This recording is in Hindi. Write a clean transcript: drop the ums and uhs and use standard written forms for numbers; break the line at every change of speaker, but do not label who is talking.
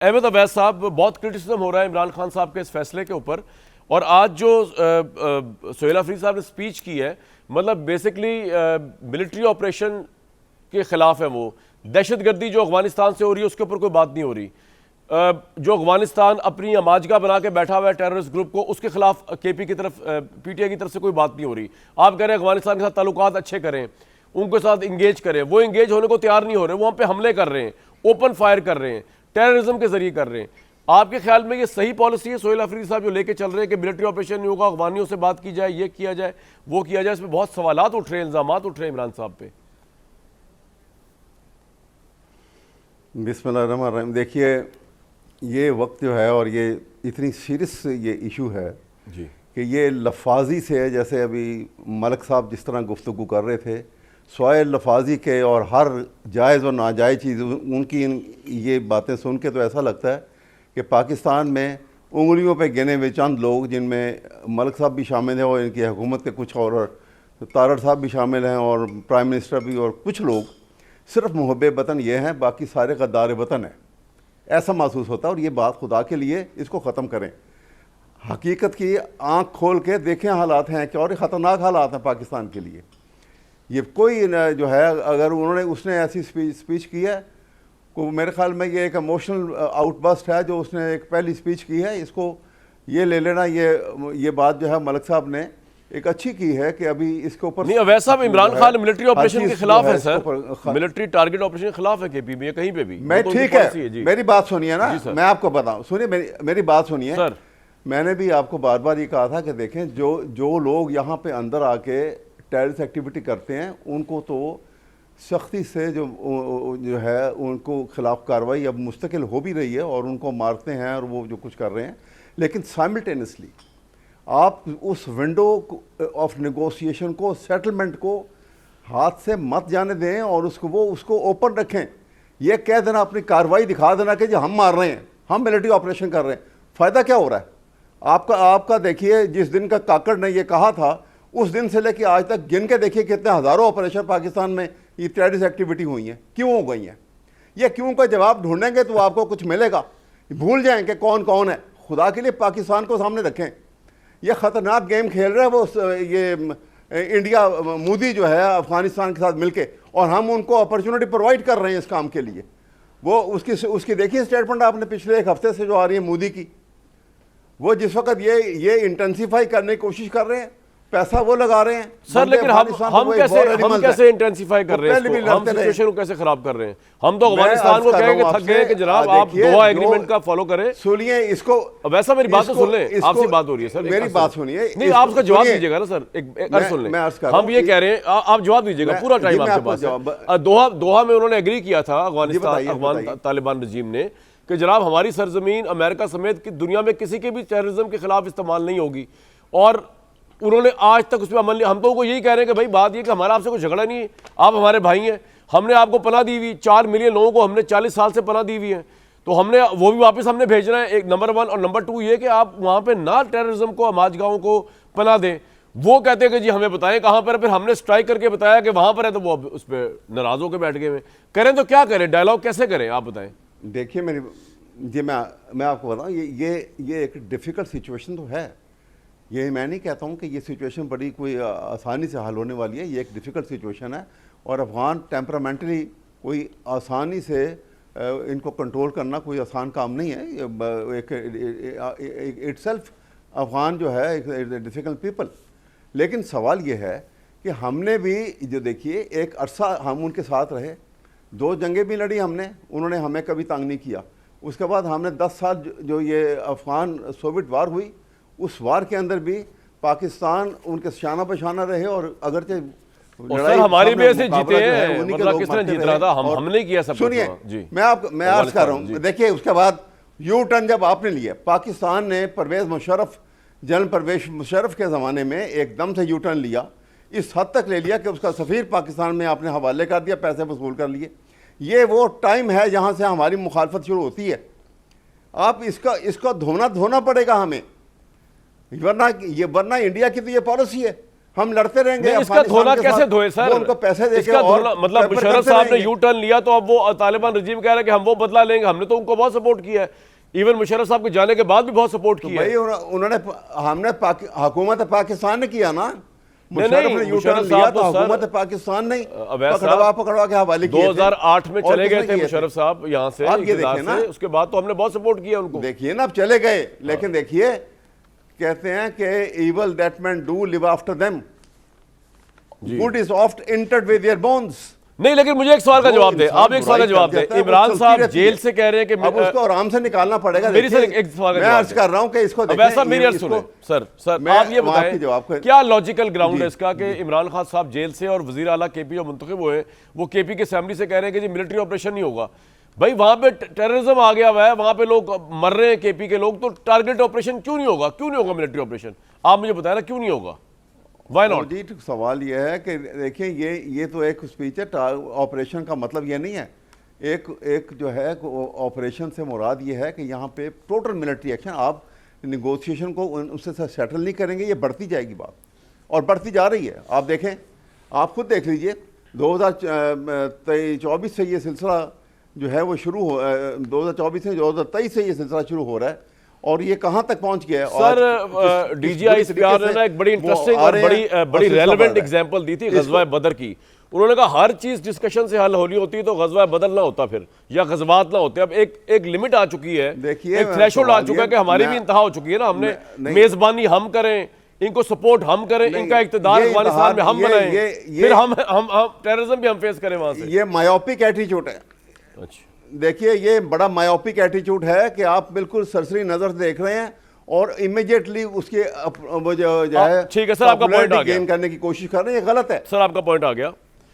अहमद अवैस साहब, बहुत क्रिटिसिज्म हो रहा है इमरान खान साहब के इस फैसले के ऊपर, और आज जो सुहेल अफरीदी साहब ने स्पीच की है, मतलब बेसिकली मिलिट्री ऑपरेशन के खिलाफ है। वो दहशतगर्दी जो अफगानिस्तान से हो रही है उसके ऊपर कोई बात नहीं हो रही। जो अफगानिस्तान अपनी अमाजगा बना के बैठा हुआ है टेररिस्ट ग्रुप को, उसके खिलाफ केपी की तरफ, पीटीआई की तरफ से कोई बात नहीं हो रही। आप कह रहे हैं अफगानिस्तान के साथ ताल्लुकात अच्छे करें, उनके साथ इंगेज करें, वो इंगेज होने को तैयार नहीं हो रहे, वो हम पे हमले कर रहे हैं, ओपन फायर कर रहे हैं, टेररिज्म के जरिए कर रहे हैं। आपके ख्याल में ये सही पॉलिसी है सुहेल अफरीदी साहब जो लेके चल रहे हैं कि मिलिट्री ऑपरेशन नहीं होगा, अफगानियों से बात की जाए, ये किया जाए, वो किया जाए? इसमें बहुत सवालात उठ रहे हैं, इल्जामात उठ रहे हैं इमरान साहब पे।
बिस्मिल्लाहिर्रहमानिर्रहीम। देखिए, ये वक्त जो है और ये इतनी सीरियस ये इशू है
जी
कि ये लफाजी से, जैसे अभी मलिक साहब जिस तरह गुफ्तगू कर रहे थे, सवाए लफाजी के और हर जायज़ और नाजायज़ चीज़ उनकी ये बातें सुन के तो ऐसा लगता है कि पाकिस्तान में उंगलियों पे गिने हुए चंद लोग, जिनमें मलिक साहब भी शामिल हैं और इनकी हुकूमत के कुछ और तारड़ साहब भी शामिल हैं और प्राइम मिनिस्टर भी, और कुछ लोग सिर्फ मुहब्बे वतन ये हैं, बाकी सारे गद्दार वतन हैं, ऐसा महसूस होता है। और ये बात खुदा के लिए इसको ख़त्म करें। हकीकत की आँख खोल के देखें हालात हैं क्या, और ख़तरनाक हालात हैं पाकिस्तान के लिए। ये कोई जो है, अगर उसने ऐसी स्पीच की है, को मेरे ख्याल में ये एक इमोशनल आउटबर्स्ट है जो उसने एक पहली स्पीच की है। इसको ये ले लेना, ये बात जो है मलिक साहब ने एक अच्छी की है कि अभी इसके ऊपर
नहीं। वैसा इमरान खान मिलिट्री ऑपरेशन के खिलाफ है सर, मिलिट्री टारगेट ऑपरेशन के खिलाफ है केपी में, कहीं पे भी।
मैं ठीक है, मेरी बात सुनिए ना, मैं आपको बताऊं, सुनिए मेरी बात सुनिए सर। मैंने भी आपको बार बार ये कहा था कि देखें, जो लोग यहाँ पे अंदर आके टेररिस्ट एक्टिविटी करते हैं उनको तो सख्ती से जो है उनको खिलाफ कार्रवाई अब मुस्तकिल हो भी रही है और उनको मारते हैं और वो जो कुछ कर रहे हैं। लेकिन साइमल्टेनियसली आप उस विंडो ऑफ नेगोशिएशन को, सेटलमेंट को हाथ से मत जाने दें और उसको ओपन रखें। ये कह देना, अपनी कार्रवाई दिखा देना कि जो हम मार रहे हैं, हम मिलिट्री ऑपरेशन कर रहे हैं, फ़ायदा क्या हो रहा है आपका? देखिए, जिस दिन का काकड़ ने ये कहा था उस दिन से लेकर आज तक गिन के देखिए कितने हज़ारों ऑपरेशन पाकिस्तान में ये टेररिस्ट एक्टिविटी हुई हैं, क्यों हो गई हैं? ये क्यों का जवाब ढूंढेंगे तो आपको कुछ मिलेगा। भूल जाएं कि कौन कौन है। खुदा के लिए पाकिस्तान को सामने रखें। ये ख़तरनाक गेम खेल रहे हैं वो, ये इंडिया मोदी जो है अफगानिस्तान के साथ मिलके, और हम उनको अपॉर्चुनिटी प्रोवाइड कर रहे हैं इस काम के लिए। वो उसकी देखिए स्टेटमेंट आपने पिछले एक हफ्ते से जो आ रही है मोदी की, वो जिस वक्त ये इंटेंसिफाई करने की कोशिश कर रहे हैं, पैसा वो लगा रहे हैं
सर। लेकिन हम कैसे इंटेंसिफाई कर रहे हैं, हम सिचुएशन को कैसे खराब कर रहे हैं? हम तो अफगानिस्तान को कहेंगे, थक गए कि जनाब आप दोहा एग्रीमेंट का फॉलो करें।
सुनिए इसको,
वैसा मेरी बात तो सुन लें, आपसे बात हो रही है सर,
मेरी बात सुनिए।
नहीं, आप उसका जवाब दीजिएगा ना सर, एक अर्ज सुन लें। हम ये कह रहे हैं, आप जवाब दीजिएगा, पूरा टाइम आपके पास है। दोहा में उन्होंने एग्री किया था अफगान तालिबान रजीम ने कि जनाब हमारी सरजमीन अमेरिका समेत दुनिया में किसी के भी टेररिज्म के खिलाफ इस्तेमाल नहीं होगी, और उन्होंने आज तक उस पर अमल नहीं। हम तो उनको यही कह रहे हैं कि भाई बात ये कि हमारा आपसे कोई झगड़ा नहीं है, आप हमारे भाई हैं, हमने आपको पनाह दी हुई, 4 मिलियन लोगों को हमने 40 साल से पनाह दी हुई है, तो हमने वो भी वापस हमने भेजना है। एक नंबर 1, और नंबर 2 ये कि आप वहाँ पे ना टेररिज्म को, अमाजगाहों को पनाह दें। वो कहते हैं कि जी हमें बताएं कहाँ पर है, फिर हमने स्ट्राइक करके बताया कि वहाँ पर है, तो वो उस पर नाराज होकर बैठ गए हुए। करें तो क्या करें, डायलॉग कैसे करें, आप बताएं।
देखिए मैं आपको बताऊँ, ये एक डिफ़िकल्ट सिचुएशन तो है। ये मैं नहीं कहता हूँ कि ये सिचुएशन बड़ी कोई आसानी से हल होने वाली है। ये एक डिफ़िकल्ट सिचुएशन है, और अफ़गान टेम्परामेंटली कोई आसानी से इनको कंट्रोल करना कोई आसान काम नहीं है। इटसेल्फ अफ़गान जो है एक डिफ़िकल्ट पीपल। लेकिन सवाल ये है कि हमने भी जो, देखिए, एक अरसा हम उनके साथ रहे, 2 जंगें भी लड़ी हमने, उन्होंने हमें कभी तंग नहीं किया। उसके बाद हमने 10 साल जो ये अफ़गान सोवियत वार हुई, उस वार के अंदर भी पाकिस्तान उनके शाना बशाना रहे, और अगरचे
हमारी वजह से जीते हैं, मतलब किसने जीत रहा था, हमने किया सब।
सुनिए, मैं अर्ज कर रहा हूँ, देखिए, उसके बाद यू टर्न जब आपने लिया, पाकिस्तान ने जनरल परवेज मुशर्रफ के ज़माने में एकदम से यू टर्न लिया, इस हद तक ले लिया कि उसका सफ़ीर पाकिस्तान में आपने हवाले कर दिया, पैसे वसूल कर लिए। ये वो टाइम है जहाँ से हमारी मुखालफत शुरू होती है। आप इसका धोना पड़ेगा हमें, वरना इंडिया की तो ये पॉलिसी है, हम लड़ते रहेंगे।
इसका धोना कैसे धोए सर?
उनको पैसे देके
इसका धोना मतलब मुशर्रफ साहब ने यू टर्न लिया तो अब वो तालिबान रजीम कह रहा है कि हम वो बदला लेंगे। हमने तो उनको बहुत सपोर्ट किया है, इवन मुशर्रफ साहब के जाने के बाद भी बहुत सपोर्ट किया है।
उन्होंने हमने हुकूमत पाकिस्तान ने किया ना,
नहीं,
मुशर्रफ ने यू टर्न लिया तो हुकूमत पाकिस्तान नहीं पकड़वा के हवाले किए।
2008 में चले गए थे मुशर्रफ साहब यहाँ से,
आप ये देखिए ना,
उसके बाद तो हमने बहुत सपोर्ट किया उनको।
देखिए ना, अब चले गए, लेकिन देखिए कहते हैं कि evil that men do live after them, good is oft entered with their bones।
नहीं, लेकिन मुझे एक सवाल का जवाब दे, आप एक सवाल का जवाब दे। इमरान साहब जेल से कह रहे हैं कि
अब उसको आराम से निकालना पड़ेगा।
मेरी सर एक सवाल का
मैं अर्ज कर रहा हूं कि इसको देखें,
वैसा मेरी अर्ज सुनो सर आप ये बताएं क्या लॉजिकल ग्राउंड है इसका कि इमरान खान साहब जेल से और वजीर आला केपी जो मुंतखब हुए वो केपी के असेंबली से कह रहे हैं कि जी मिलिट्री ऑपरेशन नहीं होगा। भाई वहां पे टेररिज्म आ गया हुआ है, वहां पे लोग मर रहे हैं केपी के लोग, तो टारगेट ऑपरेशन क्यों नहीं होगा? क्यों नहीं होगा मिलिट्री ऑपरेशन? आप मुझे बताया ना क्यों नहीं होगा, व्हाई नॉट?
जी सवाल ये है कि देखिए ये तो एक स्पीच है, ऑपरेशन का मतलब ये नहीं है। एक जो है ऑपरेशन से मुराद ये है कि यहाँ पे टोटल मिलिट्री एक्शन, आप निगोशिएशन को उससे सेटल नहीं करेंगे, ये बढ़ती जाएगी बात, और बढ़ती जा रही है। आप देखें, आप खुद देख लीजिए 2024 से ये सिलसिला जो है वो शुरू हो 2024 से 2023 से ये सिलसिला शुरू हो रहा है, और ये कहां तक पहुंच गया है।
सर डीजीआई प्यार ने ना एक बड़ी इंटरेस्टिंग और बड़ी रेलेवेंट एग्जांपल दी थी गजवा बदर की। उन्होंने कहा हर चीज डिस्कशन से हल होनी होती है तो गजवा बदर ना होता फिर, या गजवात ना होते। अब एक लिमिट आ चुकी है, एक थ्रेशोल्ड आ चुका है कि हमारी भी इंतहा हो चुकी है ना। हमने मेजबानी हम करें, इनको सपोर्ट हम करें, इनका इक्तदार अफगानिस्तान में हम बनाएं, फिर हम टेररिज्म भी हम फेस करें वहां से।
ये मायोपिक एटीट्यूड है।
अच्छा,
देखिए ये बड़ा मायोपिक एटीट्यूड है कि आप बिल्कुल सरसरी नजर से देख रहे हैं और इमीडिएटली उसके वो जो है
ठीक है सर, आपका पॉइंट आ गया,
गेन करने की कोशिश कर रहे हैं, ये गलत है
सर, आपका पॉइंट आ गया।